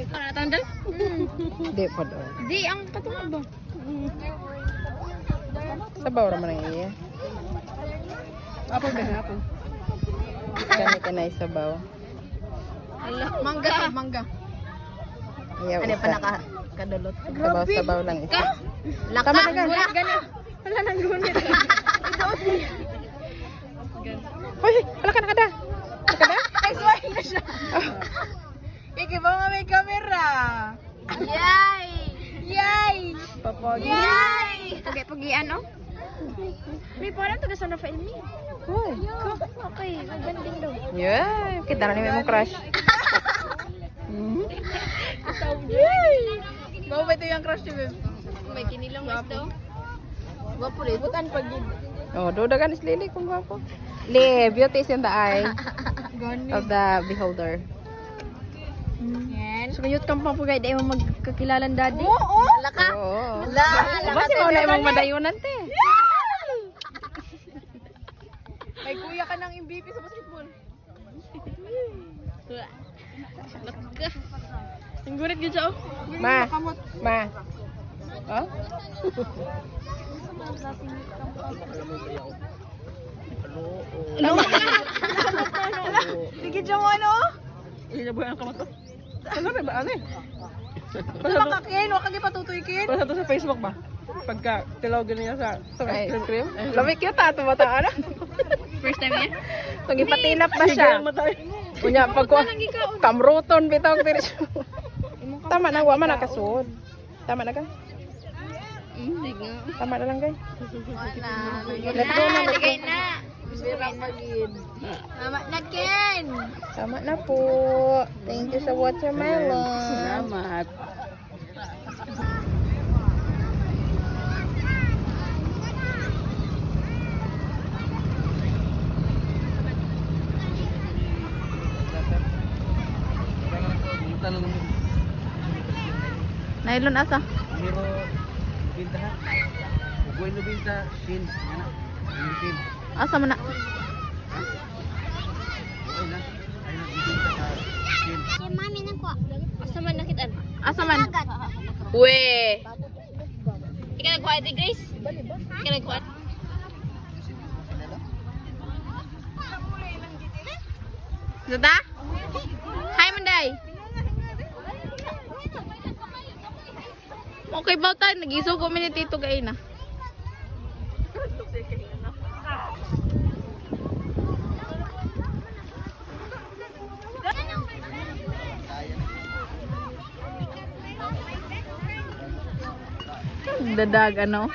Para tandal? Di pa daw. Di, ang katungad ba? Sabaw naman ang iya. Apa ba na ako? Kani ka na isabaw. Mangga, mangga. Ayaw Ano pa isa. nakakadulot? Sabaw-sabaw lang isa. Laka, Tama na ka. gunit, gano'n. Wala nang gunit. Hoy, wala ka na kada. Ay, swipe na siya. Ikiba nga may kamera. Yay! Yay! Papagi. Yay! Pagi-pagian, oh. May parang taga San Rafael mi. Hoy. Okay, magandang daw. Yeah, kita na ni mong crush. Bawa ba ito yung crush niyo, babe? May kinilong gusto. Gwapo rin. Butan pag Oh, dodagan is lili kung gwapo. Le, beauty is in the eye of the beholder. Yan. So, kayot kang pampugay, dahil mo magkakilalan daddy. Oo! Laka! Oo. Laka! Basta mo na imong madayunan te. May kuya ka ng MVP sa basketball. Laka! Ang gunit yun siya, oh. Ma. Ma. Oh? Sige siya mo ano, oh. Ilabuhan ang kamot, oh. Ano ba, ano eh? Basta makakin, wag kang ipatutuikin. Basta to sa Facebook ba? Pagka tilawagan niya sa Ay, ice cream. Lamig cute ah, tumataan. First time yan? Tong ipatinap ba siya? Kunya pag ko kamruton bitaw diri siya. Tama na wa man nakasuod. Tama na ka? Sige. Tama na lang kay. Wala. Let go na, let go. Ligay na. Mama na Ken. Tama na po. Thank you sa watermelon. Salamat. Nylon asa? Pero binta ha. Ugoy no binta shin. Ana. Shin. Asa man na? Okay na. Ay na binta sa shin. Si mami nang ko. Asa man nakitaan? Asa man? We. Ika nagkuha di Grace? Ika nagkuha? Zata? Hi Manday. Okay ba tayo? Nag-iso ko minute ito kay na. Dadag ano?